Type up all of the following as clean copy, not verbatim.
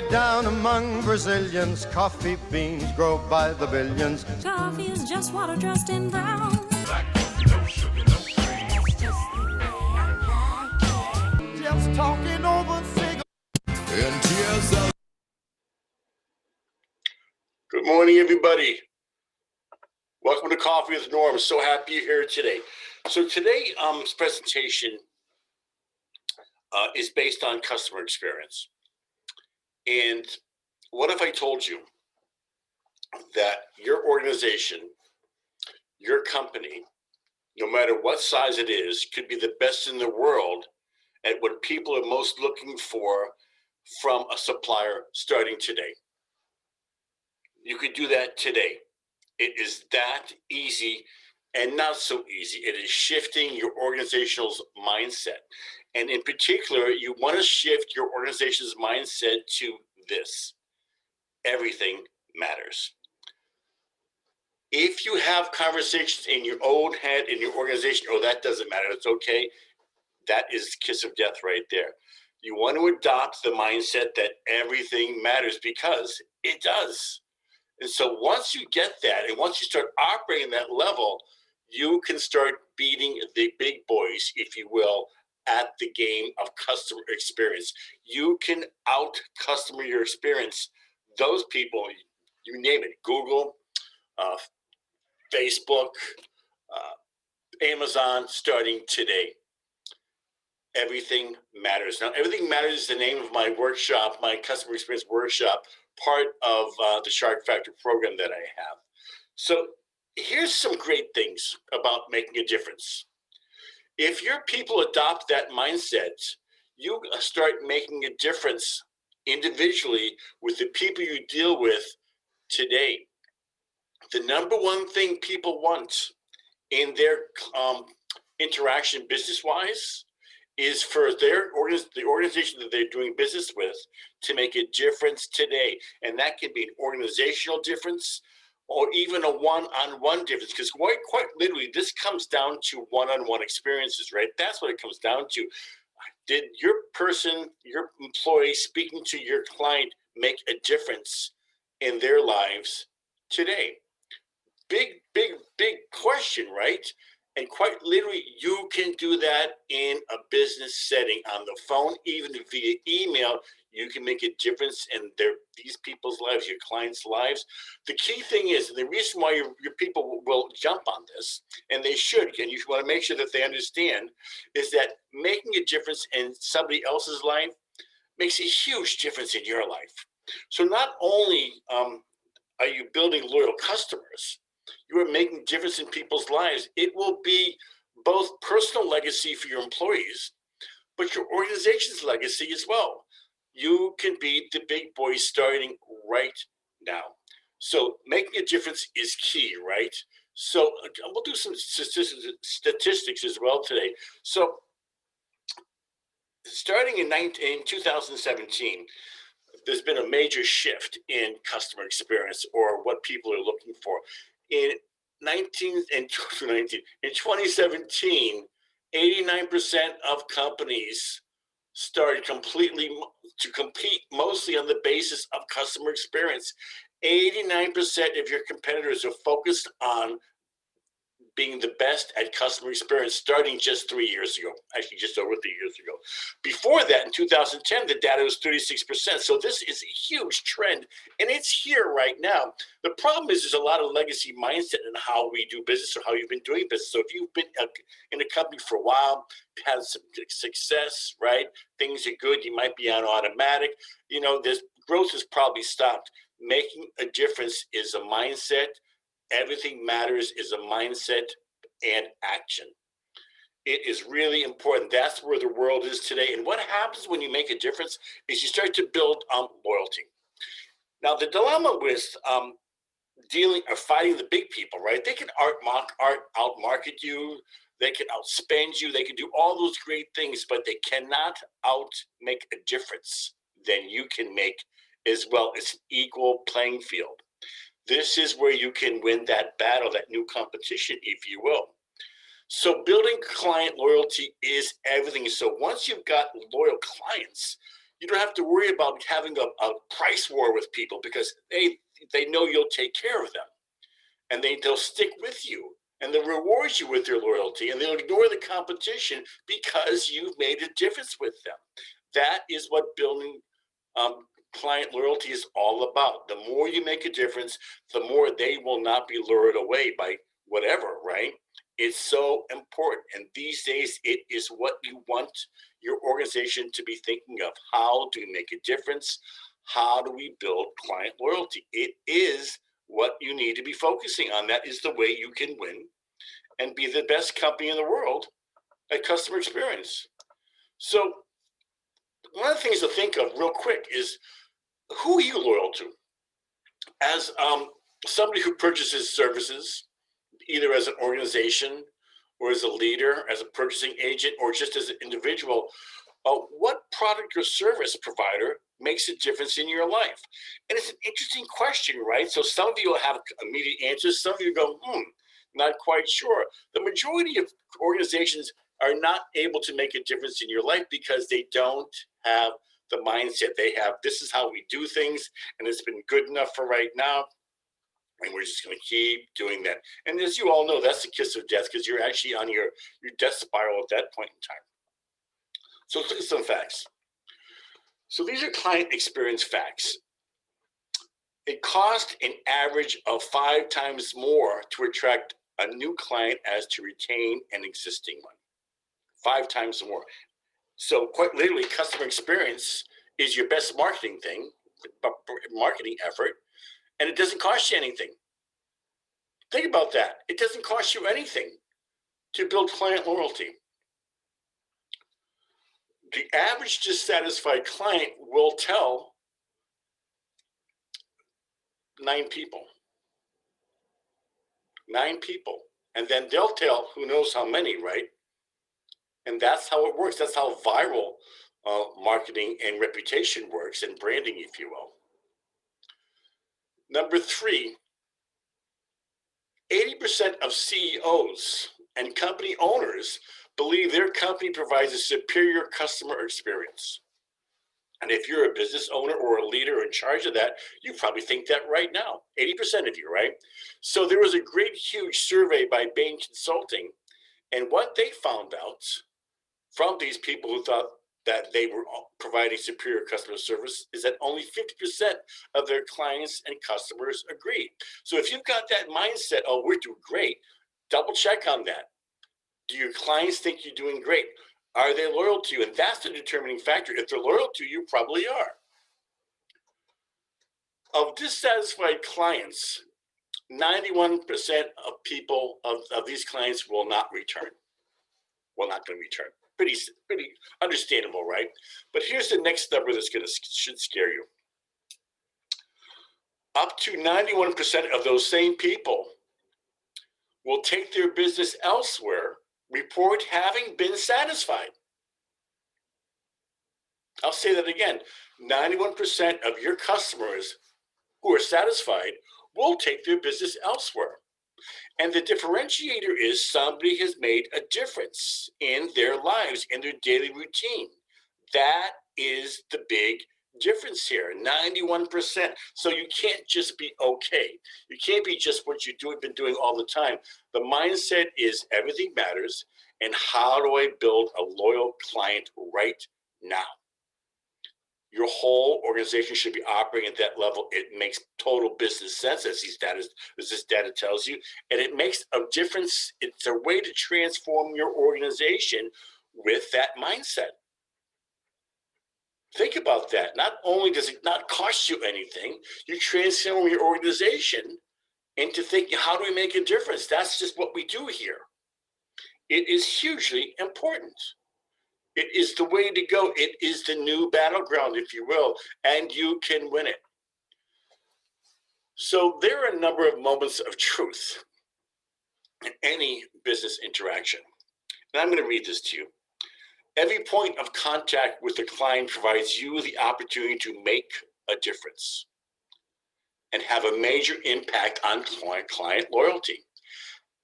down among Brazilians, coffee beans grow by the billions. Coffee is just water dressed in brown. Black coffee, no sugar, no cream. That's just the way I like it. Just talking over cigarettes. And tears of Good morning, everybody. Welcome to Coffee with Norm. So happy you're here today. So today's presentation is based on customer experience. And what if I told you that your organization, your company, no matter what size it is, could be the best in the world at what people are most looking for from a supplier starting today? You could do that today. It is that easy and not so easy. It is shifting your organization's mindset. And in particular, you want to shift your organization's mindset to this: everything matters. If you have conversations in your own head, in your organization, oh, that doesn't matter, it's okay, that is kiss of death right there. You want to adopt the mindset that everything matters, because it does. And so once you get that, and once you start operating that level, you can start beating the big boys, if you will, at the game of customer experience. You can out-customer your experience. Those people, you name it, Google, Facebook, Amazon, starting today. Everything matters. Now, Everything Matters is the name of my workshop, my customer experience workshop, part of the Shark Factor program that I have. So here's some great things about making a difference. If your people adopt that mindset, you start making a difference individually with the people you deal with today. The number one thing people want in their interaction business-wise is for the organization that they're doing business with to make a difference today. And that can be an organizational difference or even a one-on-one difference, because quite literally, this comes down to one-on-one experiences, right? That's what it comes down to. Did your employee speaking to your client make a difference in their lives today? Big question, right? And quite literally, you can do that in a business setting, on the phone, even via email. You can make a difference in these people's lives, your clients' lives. The key thing is, and the reason why your people will jump on this, and they should, and you want to make sure that they understand, is that making a difference in somebody else's life makes a huge difference in your life. So not only are you building loyal customers, you are making a difference in people's lives. It will be both personal legacy for your employees, but your organization's legacy as well. You can be the big boys starting right now. So making a difference is key, right? So we'll do some statistics as well today. So starting in 2017, there's been a major shift in customer experience, or what people are looking for. In 2017, 89% of companies started to compete mostly on the basis of customer experience. 89% of your competitors are focused on being the best at customer experience, starting just 3 years ago, actually just over 3 years ago. Before that, in 2010, the data was 36%. So this is a huge trend, and it's here right now. The problem is there's a lot of legacy mindset in how we do business, or how you've been doing business. So if you've been in a company for a while, had some success, right? Things are good, you might be on automatic. This growth has probably stopped. Making a difference is a mindset. Everything Matters is a mindset and action. It is really important. That's where the world is today. And what happens when you make a difference is you start to build loyalty. Now, the dilemma with fighting the big people, right? They can outmarket you. They can outspend you. They can do all those great things, but they cannot make a difference than you can make as well. It's an equal playing field. This is where you can win that battle, that new competition, if you will. So building client loyalty is everything. So once you've got loyal clients, You don't have to worry about having a price war with people because they know you'll take care of them, and they'll stick with you, and they'll reward you with their loyalty, and they'll ignore the competition because you've made a difference with them. That is what building client loyalty is all about. The more you make a difference, the more they will not be lured away by whatever, right? It's so important. And these days, it is what you want your organization to be thinking of. How do we make a difference? How do we build client loyalty? It is what you need to be focusing on. That is the way you can win and be the best company in the world at customer experience. So one of the things to think of real quick is, who are you loyal to? As somebody who purchases services, either as an organization or as a leader, as a purchasing agent, or just as an individual, what product or service provider makes a difference in your life? And it's an interesting question, right? So some of you will have immediate answers. Some of you go, not quite sure. The majority of organizations are not able to make a difference in your life because they don't have the mindset. They have, this is how we do things, and it's been good enough for right now, and we're just going to keep doing that. And as you all know, that's the kiss of death, because you're actually on your death spiral at that point in time. So let's look at some facts. So these are client experience facts. It costs an average of 5 times more to attract a new client as to retain an existing one. 5 times more. So quite literally, customer experience is your best marketing effort, and it doesn't cost you anything. Think about that. It doesn't cost you anything to build client loyalty. The average dissatisfied client will tell 9 people. 9 people. And then they'll tell who knows how many, right? And that's how it works. That's how viral marketing and reputation works, and branding, if you will. Number 3, 80% of CEOs and company owners believe their company provides a superior customer experience. And if you're a business owner or a leader in charge of that, you probably think that right now, 80% of you, right? So there was a great, huge survey by Bain Consulting, and what they found out from these people who thought that they were providing superior customer service is that only 50% of their clients and customers agreed. So if you've got that mindset, oh, we're doing great, double check on that. Do your clients think you're doing great? Are they loyal to you? And that's the determining factor. If they're loyal to you, probably are. Of dissatisfied clients, 91% of people, of these clients will not return. Well, not going to return. Pretty understandable, right? But here's the next number that's should scare you. Up to 91% of those same people will take their business elsewhere, report having been satisfied. I'll say that again. 91% of your customers who are satisfied will take their business elsewhere. And the differentiator is somebody has made a difference in their lives, in their daily routine. That is the big difference here, 91%. So you can't just be okay. You can't be just what you've been doing all the time. The mindset is everything matters, and how do I build a loyal client right now? Your whole organization should be operating at that level. It makes total business sense, as this data tells you, and it makes a difference. It's a way to transform your organization with that mindset. Think about that. Not only does it not cost you anything, you transform your organization into thinking, how do we make a difference? That's just what we do here. It is hugely important. It is the way to go. It is the new battleground, if you will, and you can win it. So there are a number of moments of truth in any business interaction. And I'm going to read this to you. Every point of contact with the client provides you the opportunity to make a difference and have a major impact on client loyalty.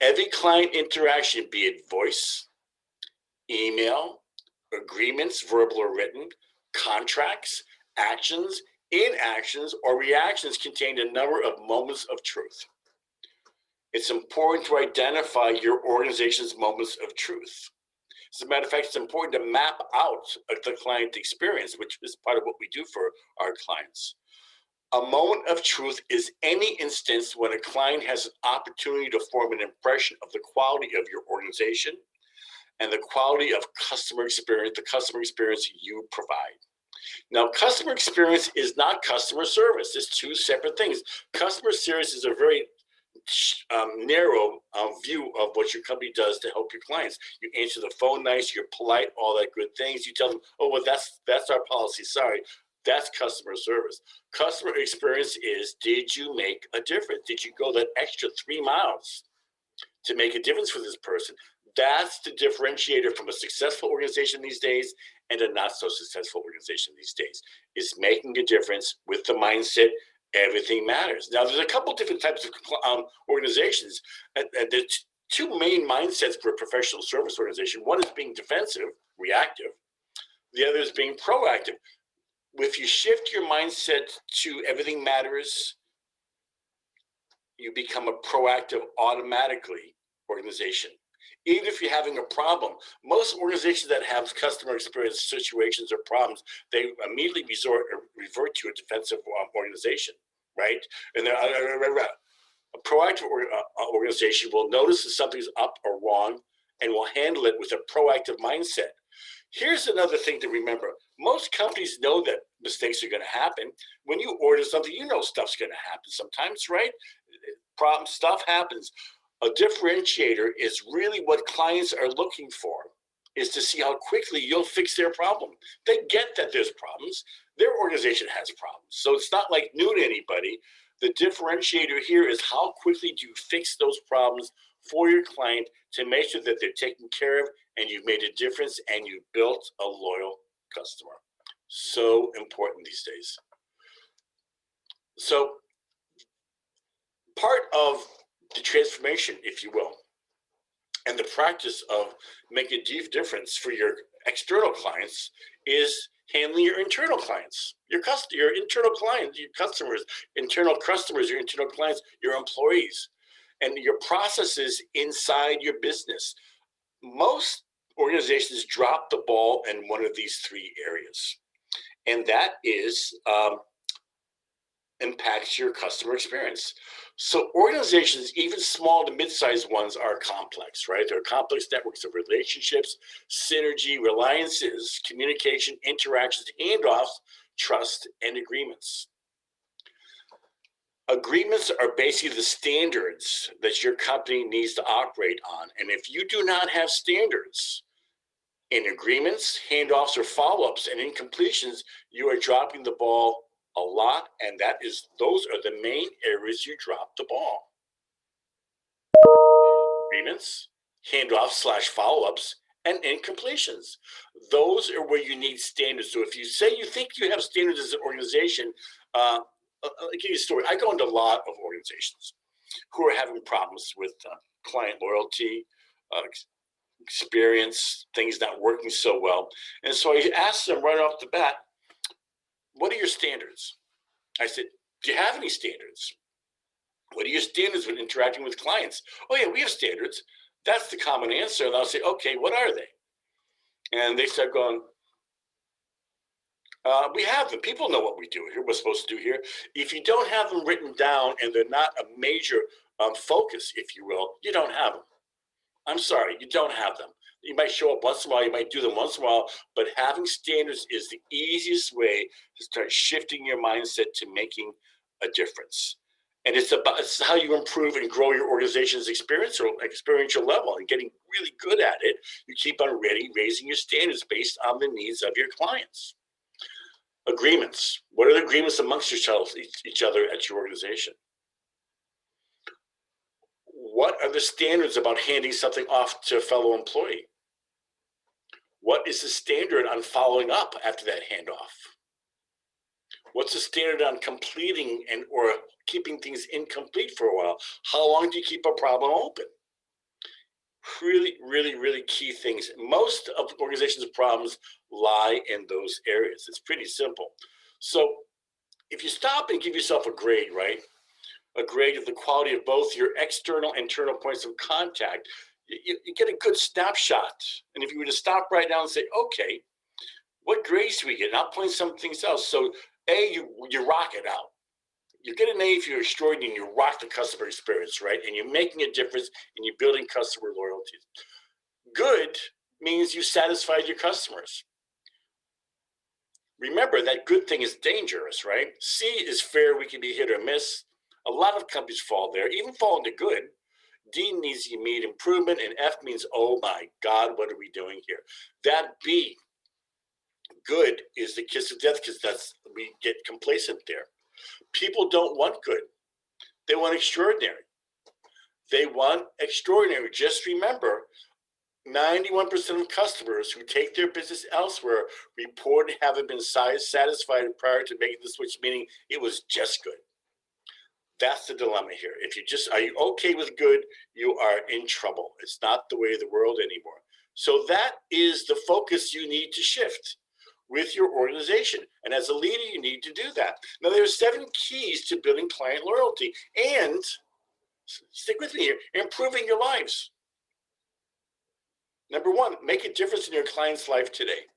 Every client interaction, be it voice, email, agreements, verbal or written, Contracts, actions, inactions, or reactions contain a number of moments of truth. It's important to identify your organization's moments of truth. As a matter of fact, it's important to map out the client experience, which is part of what we do for our clients. A moment of truth is any instance when a client has an opportunity to form an impression of the quality of your organization and the quality of customer experience, the customer experience you provide. Now, customer experience is not customer service. It's two separate things. Customer service is a very narrow view of what your company does to help your clients. You answer the phone nice, you're polite, all that good things. You tell them, oh, well, that's our policy. Sorry. That's customer service. Customer experience is, did you make a difference? Did you go that extra 3 miles to make a difference for this person? That's the differentiator from a successful organization these days and a not so successful organization these days, is making a difference with the mindset everything matters. Now, there's a couple different types of organizations. And there's two main mindsets for a professional service organization. One is being defensive, reactive. The other is being proactive. If you shift your mindset to everything matters, you become a proactive automatically organization. Even if you're having a problem, most organizations that have customer experience situations or problems, they immediately revert to a defensive organization, right? And a proactive organization will notice that something's up or wrong and will handle it with a proactive mindset. Here's another thing to remember. Most companies know that mistakes are going to happen. When you order something, you know stuff's going to happen sometimes, right? Stuff happens. A differentiator is really what clients are looking for, is to see how quickly you'll fix their problem. They get that there's problems. Their organization has problems. So it's not like new to anybody. The differentiator here is how quickly do you fix those problems for your client to make sure that they're taken care of and you've made a difference and you built a loyal customer. So important these days. So part of the transformation, if you will, and the practice of making a deep difference for your external clients is handling your internal clients, your internal clients, your customers, internal customers, your internal clients, your employees, and your processes inside your business. Most organizations drop the ball in one of these three areas, and that is impacts your customer experience. So organizations, even small to mid-sized ones, are complex, right? They're complex networks of relationships, synergy, reliances, communication, interactions, handoffs, trust, and agreements. Agreements are basically the standards that your company needs to operate on. And if you do not have standards in agreements, handoffs, or follow-ups and incompletions, you are dropping the ball a lot, and those are the main areas you drop the ball. Agreements, handoffs / follow-ups, and incompletions. Those are where you need standards. So if you say you think you have standards as an organization, I'll give you a story. I go into a lot of organizations who are having problems with client loyalty, experience, things not working so well. And so I asked them right off the bat, what are your standards? I said, do you have any standards? What are your standards when interacting with clients? Oh yeah, we have standards. That's the common answer. And I'll say, okay, what are they? And they start going, we have them. People know what we do here, we're supposed to do here. If you don't have them written down and they're not a major focus, if you will, you don't have them. I'm sorry, you don't have them. You might show up once in a while, you might do them once in a while, but having standards is the easiest way to start shifting your mindset to making a difference. And it's how you improve and grow your organization's experiential level and getting really good at it. You keep on raising your standards based on the needs of your clients. Agreements. What are the agreements amongst yourselves, each other at your organization? What are the standards about handing something off to a fellow employee? What is the standard on following up after that handoff? What's the standard on completing or keeping things incomplete for a while? How long do you keep a problem open? Really, really, really key things. Most of organizations' problems lie in those areas. It's pretty simple. So if you stop and give yourself a grade, right? A grade of the quality of both your external and internal points of contact, you get a good snapshot. And if you were to stop right now and say, okay, what grades do we get? And I'll point some things out. So A, you rock it out. You get an A if you're extraordinary and you rock the customer experience, right? And you're making a difference and you're building customer loyalty. Good means you satisfied your customers. Remember that good thing is dangerous, right? C is fair, we can be hit or miss. A lot of companies fall there, even fall into good. D needs immediate improvement, and F means, oh my God, what are we doing here? That B, good, is the kiss of death because we get complacent there. People don't want good. They want extraordinary. They want extraordinary. Just remember, 91% of customers who take their business elsewhere report having been satisfied prior to making the switch, meaning it was just good. That's the dilemma here. If you are you okay with good, you are in trouble. It's not the way of the world anymore. So that is the focus you need to shift with your organization. And as a leader, you need to do that. Now, there are 7 keys to building client loyalty and, stick with me here, improving your lives. Number 1, make a difference in your client's life today.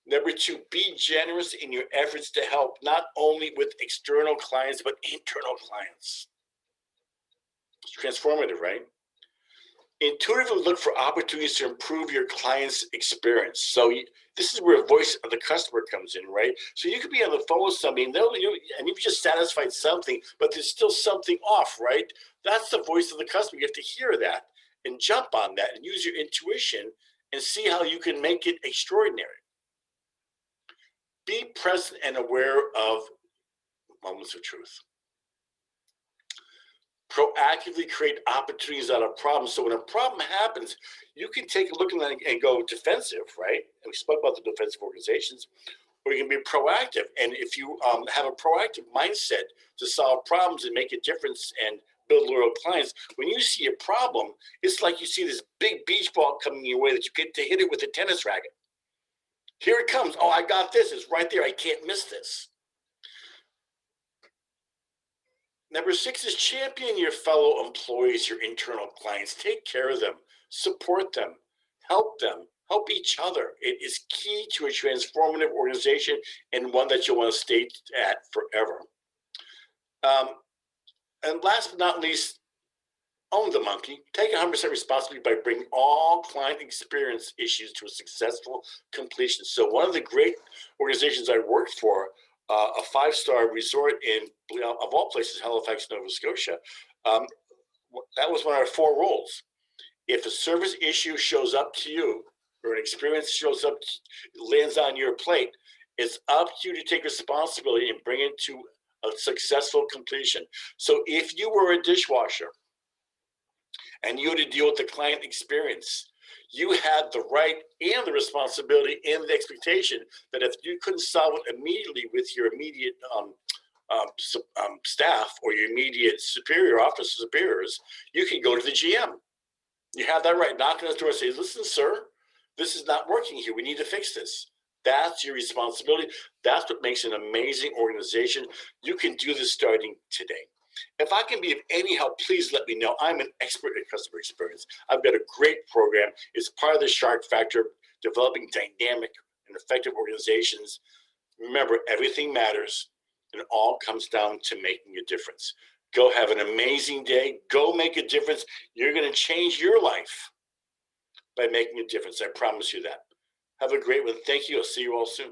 Number 2, be generous in your efforts to help not only with external clients, but internal clients. It's transformative, right? Intuitively look for opportunities to improve your client's experience. So this is where voice of the customer comes in, right? So you could be on the phone with somebody and you've just satisfied something, but there's still something off, right? That's the voice of the customer. You have to hear that and jump on that and use your intuition and see how you can make it extraordinary. Be present and aware of moments of truth. Proactively create opportunities out of problems. So when a problem happens, you can take a look at it and go defensive, right? And we spoke about the defensive organizations, or you can be proactive. And if you have a proactive mindset to solve problems and make a difference and build loyal clients, when you see a problem, it's like you see this big beach ball coming your way that you get to hit it with a tennis racket. Here it comes. Oh, I got this. It's right there. I can't miss this. Number 6 is champion your fellow employees, your internal clients. Take care of them, support them, help each other. It is key to a transformative organization and one that you'll want to stay at forever. And last but not least, own the monkey. Take 100% responsibility by bringing all client experience issues to a successful completion. So one of the great organizations I worked for, a 5-star resort in, of all places, Halifax, Nova Scotia, that was one of our 4 rules. If a service issue shows up to you or an experience shows up, lands on your plate, it's up to you to take responsibility and bring it to a successful completion. So if you were a dishwasher and you had to deal with the client experience, you had the right and the responsibility and the expectation that if you couldn't solve it immediately with your immediate staff or your immediate superior, office superiors, you can go to the GM. You have that right. Knock on the door and say, listen, sir, this is not working here. We need to fix this. That's your responsibility. That's what makes an amazing organization. You can do this starting today. If I can be of any help, please let me know. I'm an expert in customer experience. I've got a great program. It's part of the Shark Factor, developing dynamic and effective organizations. Remember, everything matters, and it all comes down to making a difference. Go have an amazing day. Go make a difference. You're going to change your life by making a difference. I promise you that. Have a great one. Thank you. I'll see you all soon.